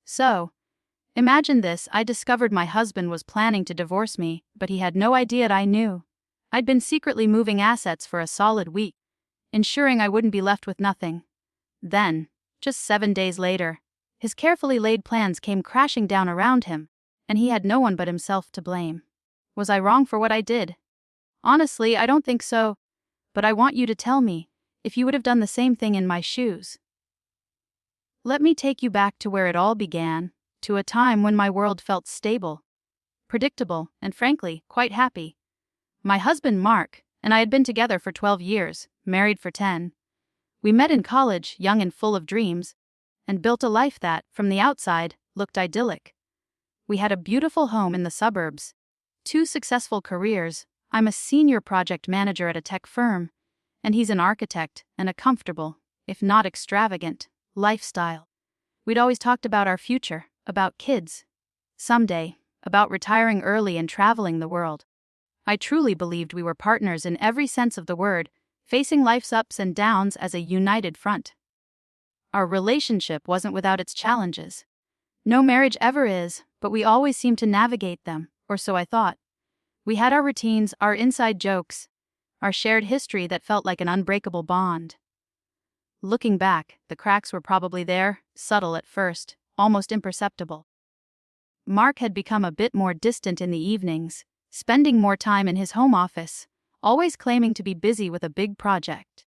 So, imagine this: I discovered my husband was planning to divorce me, but he had no idea I knew. I'd been secretly moving assets for a solid week, ensuring I wouldn't be left with nothing. Then, just 7 days later, his carefully laid plans came crashing down around him, and he had no one but himself to blame. Was I wrong for what I did? Honestly, I don't think so, but I want you to tell me if you would have done the same thing in my shoes. Let me take you back to where it all began, to a time when my world felt stable, predictable, and frankly, quite happy. My husband Mark and I had been together for 12 years, married for 10. We met in college, young and full of dreams, and built a life that, from the outside, looked idyllic. We had a beautiful home in the suburbs, 2 successful careers. I'm a senior project manager at a tech firm, and he's an architect, and a comfortable, if not extravagant, lifestyle. We'd always talked about our future, about kids, someday, about retiring early and traveling the world. I truly believed we were partners in every sense of the word, facing life's ups and downs as a united front. Our relationship wasn't without its challenges. No marriage ever is, but we always seemed to navigate them, or so I thought. We had our routines, our inside jokes, our shared history that felt like an unbreakable bond. Looking back, the cracks were probably there, subtle at first, almost imperceptible. Mark had become a bit more distant in the evenings, spending more time in his home office, always claiming to be busy with a big project.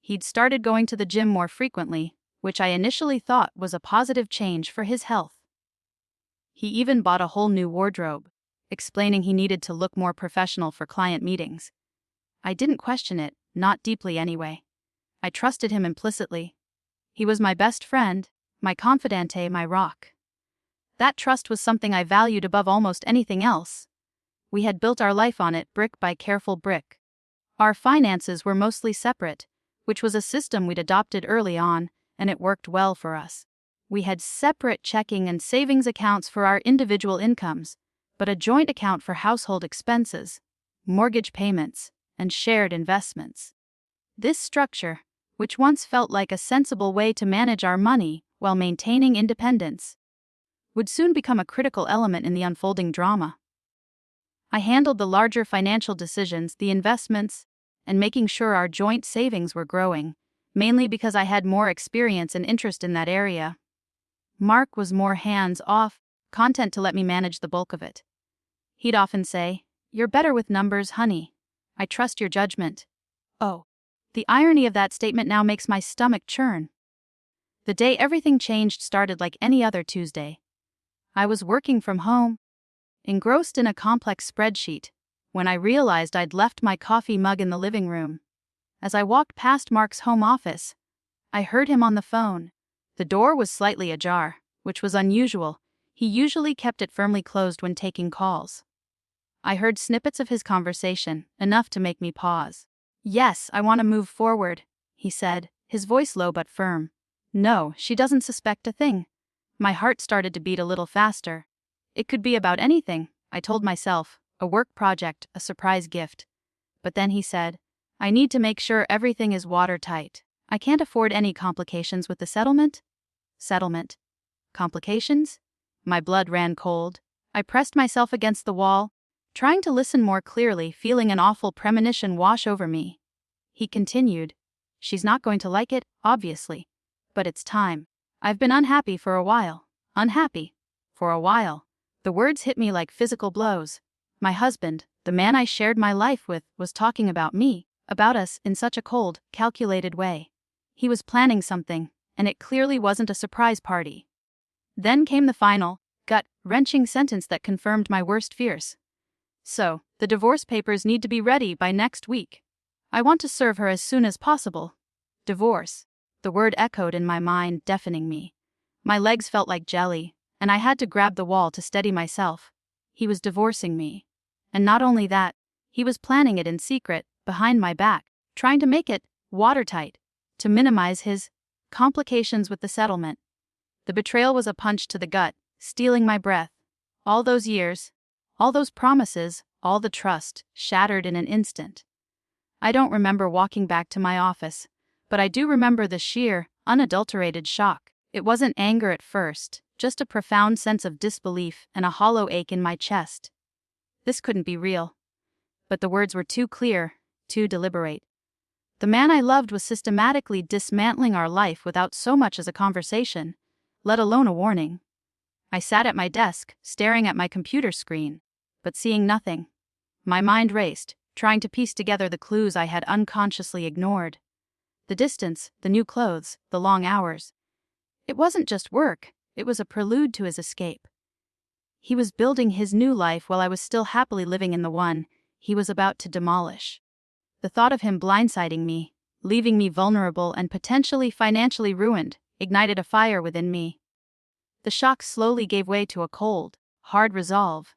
He'd started going to the gym more frequently, which I initially thought was a positive change for his health. He even bought a whole new wardrobe, explaining he needed to look more professional for client meetings. I didn't question it, not deeply anyway. I trusted him implicitly. He was my best friend, my confidante, my rock. That trust was something I valued above almost anything else. We had built our life on it, brick by careful brick. Our finances were mostly separate, which was a system we'd adopted early on, and it worked well for us. We had separate checking and savings accounts for our individual incomes, but a joint account for household expenses, mortgage payments, and shared investments. This structure, which once felt like a sensible way to manage our money while maintaining independence, would soon become a critical element in the unfolding drama. I handled the larger financial decisions, the investments, and making sure our joint savings were growing, mainly because I had more experience and interest in that area. Mark was more hands-off, content to let me manage the bulk of it. He'd often say, "You're better with numbers, honey. I trust your judgment." Oh, the irony of that statement now makes my stomach churn. The day everything changed started like any other Tuesday. I was working from home, engrossed in a complex spreadsheet, when I realized I'd left my coffee mug in the living room. As I walked past Mark's home office, I heard him on the phone. The door was slightly ajar, which was unusual. He usually kept it firmly closed when taking calls. I heard snippets of his conversation, enough to make me pause. "Yes, I want to move forward," he said, his voice low but firm. "No, she doesn't suspect a thing." My heart started to beat a little faster. It could be about anything, I told myself, a work project, a surprise gift. But then he said, "I need to make sure everything is watertight. I can't afford any complications with the settlement." Settlement. Complications? My blood ran cold. I pressed myself against the wall, trying to listen more clearly, feeling an awful premonition wash over me. He continued, "She's not going to like it, obviously. But it's time. I've been unhappy for a while. Unhappy. For a while." The words hit me like physical blows. My husband, the man I shared my life with, was talking about me, about us, in such a cold, calculated way. He was planning something, and it clearly wasn't a surprise party. Then came the final, gut-wrenching sentence that confirmed my worst fears. "So, the divorce papers need to be ready by next week. I want to serve her as soon as possible." Divorce. The word echoed in my mind, deafening me. My legs felt like jelly, and I had to grab the wall to steady myself. He was divorcing me. And not only that, he was planning it in secret, behind my back, trying to make it watertight, to minimize his complications with the settlement. The betrayal was a punch to the gut, stealing my breath. All those years, all those promises, all the trust, shattered in an instant. I don't remember walking back to my office, but I do remember the sheer, unadulterated shock. It wasn't anger at first, just a profound sense of disbelief and a hollow ache in my chest. This couldn't be real. But the words were too clear, too deliberate. The man I loved was systematically dismantling our life without so much as a conversation, let alone a warning. I sat at my desk, staring at my computer screen, but seeing nothing. My mind raced, trying to piece together the clues I had unconsciously ignored. The distance, the new clothes, the long hours. It wasn't just work, it was a prelude to his escape. He was building his new life while I was still happily living in the one he was about to demolish. The thought of him blindsiding me, leaving me vulnerable and potentially financially ruined, ignited a fire within me. The shock slowly gave way to a cold, hard resolve.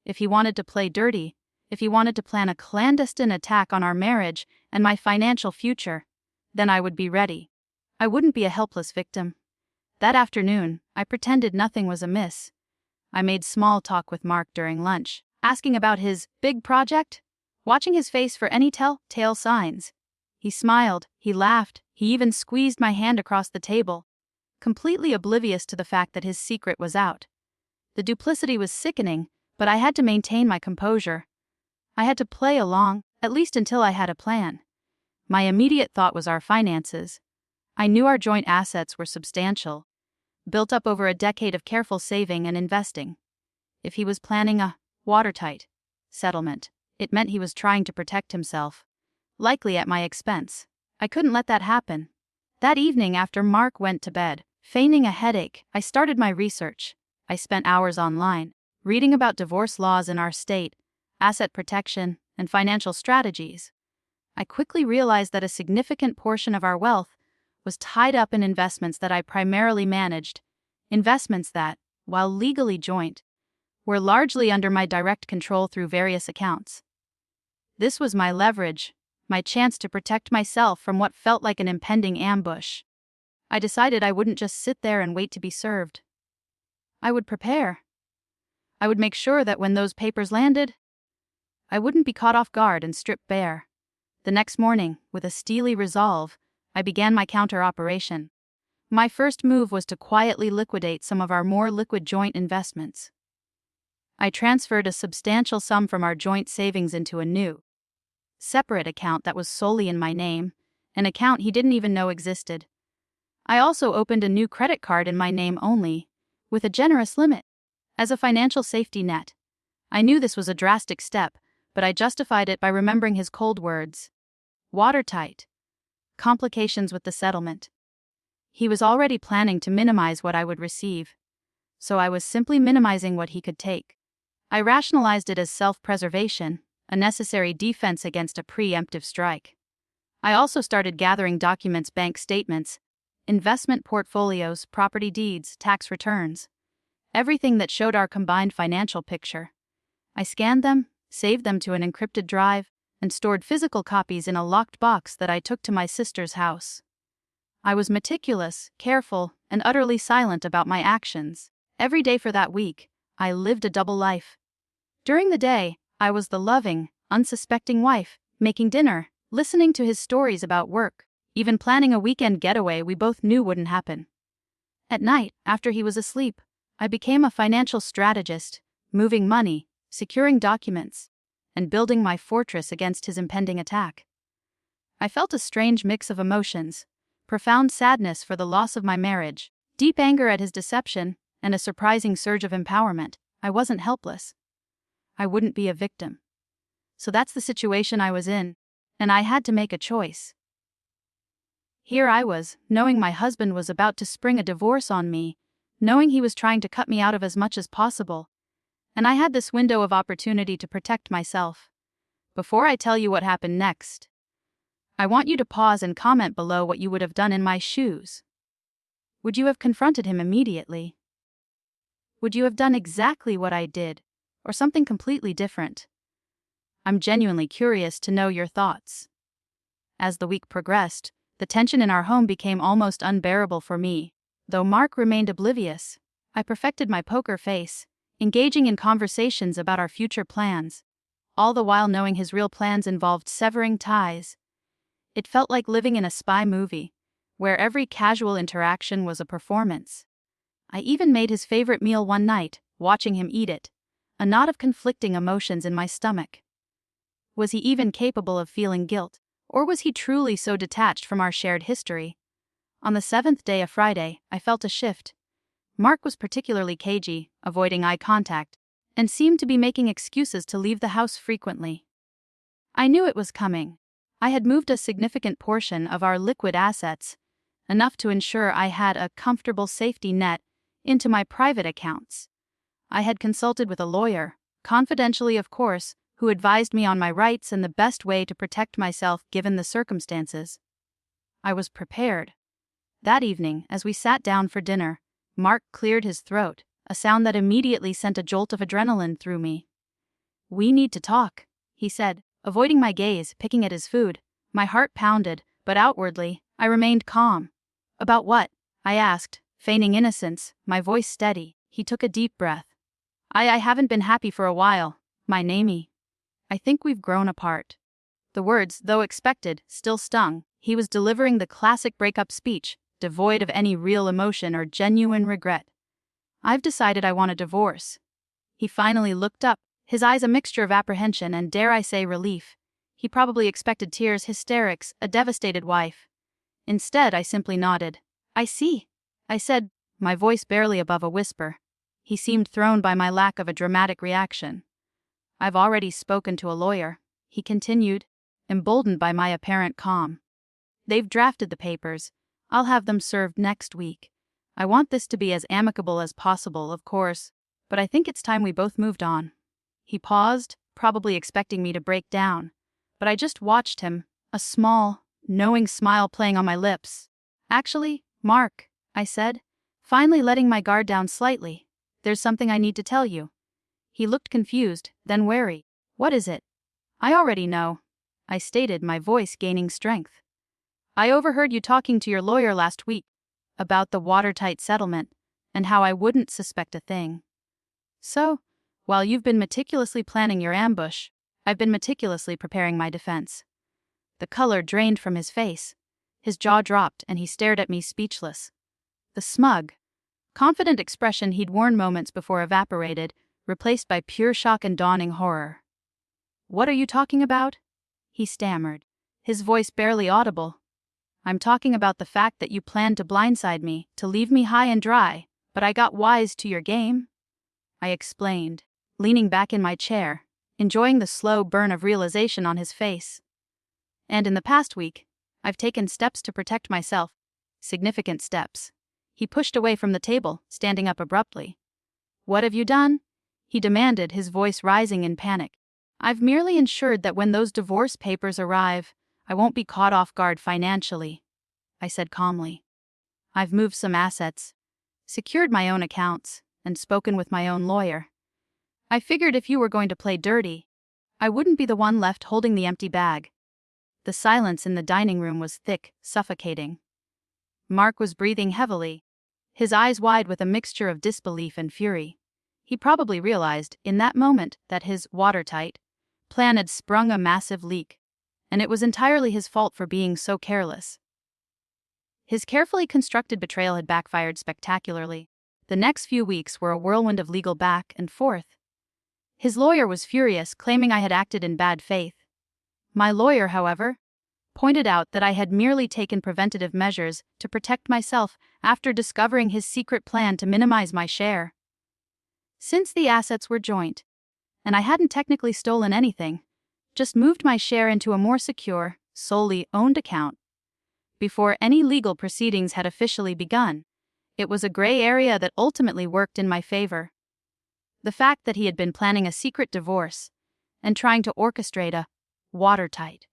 If he wanted to play dirty, if he wanted to plan a clandestine attack on our marriage and my financial future, then I would be ready. I wouldn't be a helpless victim. That afternoon, I pretended nothing was amiss. I made small talk with Mark during lunch, asking about his big project, watching his face for any telltale signs. He smiled, he laughed, he even squeezed my hand across the table, completely oblivious to the fact that his secret was out. The duplicity was sickening, but I had to maintain my composure. I had to play along, at least until I had a plan. My immediate thought was our finances. I knew our joint assets were substantial, built up over a decade of careful saving and investing. If he was planning a watertight settlement, it meant he was trying to protect himself, likely at my expense. I couldn't let that happen. That evening after Mark went to bed, feigning a headache, I started my research. I spent hours online, reading about divorce laws in our state, asset protection, and financial strategies. I quickly realized that a significant portion of our wealth was tied up in investments that I primarily managed, investments that, while legally joint, were largely under my direct control through various accounts. This was my leverage, my chance to protect myself from what felt like an impending ambush. I decided I wouldn't just sit there and wait to be served. I would prepare. I would make sure that when those papers landed, I wouldn't be caught off guard and stripped bare. The next morning, with a steely resolve, I began my counter-operation. My first move was to quietly liquidate some of our more liquid joint investments. I transferred a substantial sum from our joint savings into a new, separate account that was solely in my name, an account he didn't even know existed. I also opened a new credit card in my name only, with a generous limit, as a financial safety net. I knew this was a drastic step, but I justified it by remembering his cold words. Watertight. Complications with the settlement. He was already planning to minimize what I would receive, so I was simply minimizing what he could take. I rationalized it as self-preservation, a necessary defense against a preemptive strike. I also started gathering documents, bank statements, investment portfolios, property deeds, tax returns, everything that showed our combined financial picture. I scanned them, saved them to an encrypted drive, and stored physical copies in a locked box that I took to my sister's house. I was meticulous, careful, and utterly silent about my actions. Every day for that week, I lived a double life. During the day, I was the loving, unsuspecting wife, making dinner, listening to his stories about work, even planning a weekend getaway we both knew wouldn't happen. At night, after he was asleep, I became a financial strategist, moving money, securing documents, and building my fortress against his impending attack. I felt a strange mix of emotions, profound sadness for the loss of my marriage, deep anger at his deception, and a surprising surge of empowerment. I wasn't helpless. I wouldn't be a victim. So that's the situation I was in, and I had to make a choice. Here I was, knowing my husband was about to spring a divorce on me, knowing he was trying to cut me out of as much as possible, and I had this window of opportunity to protect myself. Before I tell you what happened next, I want you to pause and comment below what you would have done in my shoes. Would you have confronted him immediately? Would you have done exactly what I did, or something completely different? I'm genuinely curious to know your thoughts. As the week progressed, the tension in our home became almost unbearable for me. Though Mark remained oblivious, I perfected my poker face, engaging in conversations about our future plans, all the while knowing his real plans involved severing ties. It felt like living in a spy movie, where every casual interaction was a performance. I even made his favorite meal one night, watching him eat it. A knot of conflicting emotions in my stomach. Was he even capable of feeling guilt, or was he truly so detached from our shared history? On the 7th day of Friday, I felt a shift. Mark was particularly cagey, avoiding eye contact, and seemed to be making excuses to leave the house frequently. I knew it was coming. I had moved a significant portion of our liquid assets, enough to ensure I had a comfortable safety net, into my private accounts. I had consulted with a lawyer, confidentially of course, who advised me on my rights and the best way to protect myself given the circumstances. I was prepared. That evening, as we sat down for dinner, Mark cleared his throat, a sound that immediately sent a jolt of adrenaline through me. "We need to talk," he said, avoiding my gaze, picking at his food. My heart pounded, but outwardly, I remained calm. "About what?" I asked, feigning innocence, my voice steady. He took a deep breath. I haven't been happy for a while, my namey. I think we've grown apart." The words, though expected, still stung. He was delivering the classic breakup speech, devoid of any real emotion or genuine regret. "I've decided I want a divorce." He finally looked up, his eyes a mixture of apprehension and, dare I say, relief. He probably expected tears, hysterics, a devastated wife. Instead, I simply nodded. "I see," I said, my voice barely above a whisper. He seemed thrown by my lack of a dramatic reaction. "I've already spoken to a lawyer," he continued, emboldened by my apparent calm. "They've drafted the papers. I'll have them served next week. I want this to be as amicable as possible, of course, but I think it's time we both moved on." He paused, probably expecting me to break down, but I just watched him, a small, knowing smile playing on my lips. "Actually, Mark," I said, finally letting my guard down slightly, "there's something I need to tell you." He looked confused, then wary. "What is it?" "I already know," I stated, my voice gaining strength. "I overheard you talking to your lawyer last week about the watertight settlement and how I wouldn't suspect a thing. So, while you've been meticulously planning your ambush, I've been meticulously preparing my defense." The color drained from his face. His jaw dropped and he stared at me speechless. The smug, confident expression he'd worn moments before evaporated, replaced by pure shock and dawning horror. "What are you talking about?" he stammered, his voice barely audible. "I'm talking about the fact that you planned to blindside me, to leave me high and dry, but I got wise to your game," I explained, leaning back in my chair, enjoying the slow burn of realization on his face. "And in the past week, I've taken steps to protect myself. Significant steps." He pushed away from the table, standing up abruptly. "What have you done?" he demanded, his voice rising in panic. "I've merely ensured that when those divorce papers arrive, I won't be caught off guard financially," I said calmly. "I've moved some assets, secured my own accounts, and spoken with my own lawyer. I figured if you were going to play dirty, I wouldn't be the one left holding the empty bag." The silence in the dining room was thick, suffocating. Mark was breathing heavily, his eyes wide with a mixture of disbelief and fury. He probably realized, in that moment, that his watertight plan had sprung a massive leak, and it was entirely his fault for being so careless. His carefully constructed betrayal had backfired spectacularly. The next few weeks were a whirlwind of legal back and forth. His lawyer was furious, claiming I had acted in bad faith. My lawyer, however, pointed out that I had merely taken preventative measures to protect myself after discovering his secret plan to minimize my share. Since the assets were joint, and I hadn't technically stolen anything, just moved my share into a more secure, solely owned account. Before any legal proceedings had officially begun, it was a gray area that ultimately worked in my favor. The fact that he had been planning a secret divorce and trying to orchestrate a watertight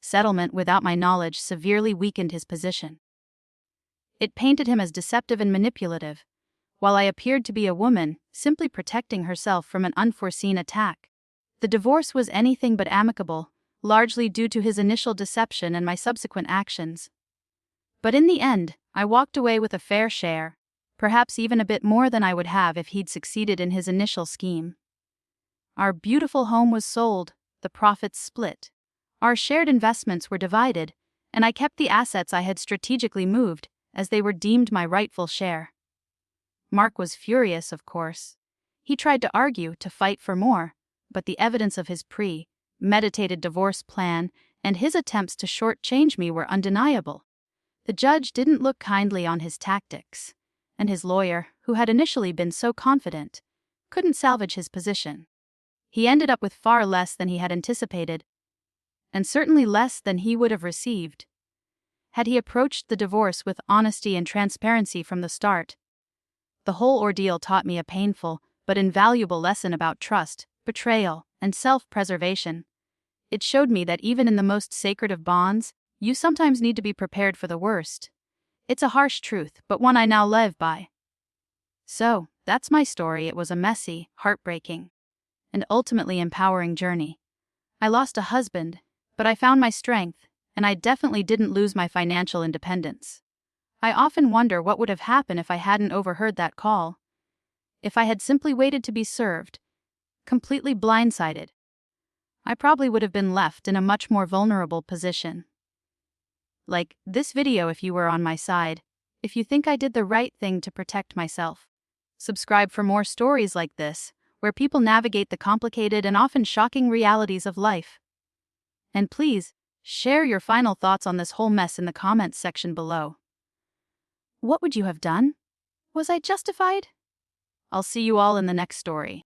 settlement without my knowledge severely weakened his position. It painted him as deceptive and manipulative, while I appeared to be a woman simply protecting herself from an unforeseen attack. The divorce was anything but amicable, largely due to his initial deception and my subsequent actions. But in the end, I walked away with a fair share, perhaps even a bit more than I would have if he'd succeeded in his initial scheme. Our beautiful home was sold, the profits split. Our shared investments were divided, and I kept the assets I had strategically moved, as they were deemed my rightful share. Mark was furious, of course. He tried to argue, to fight for more, but the evidence of his premeditated divorce plan and his attempts to shortchange me were undeniable. The judge didn't look kindly on his tactics, and his lawyer, who had initially been so confident, couldn't salvage his position. He ended up with far less than he had anticipated, and certainly less than he would have received had he approached the divorce with honesty and transparency from the start. The whole ordeal taught me a painful but invaluable lesson about trust, betrayal, and self-preservation. It showed me that even in the most sacred of bonds, you sometimes need to be prepared for the worst. It's a harsh truth, but one I now live by. So, that's my story. It was a messy, heartbreaking, and ultimately empowering journey. I lost a husband, but I found my strength, and I definitely didn't lose my financial independence. I often wonder what would have happened if I hadn't overheard that call. If I had simply waited to be served, completely blindsided, I probably would have been left in a much more vulnerable position. Like this video if you were on my side, if you think I did the right thing to protect myself. Subscribe for more stories like this, where people navigate the complicated and often shocking realities of life. And please, share your final thoughts on this whole mess in the comments section below. What would you have done? Was I justified? I'll see you all in the next story.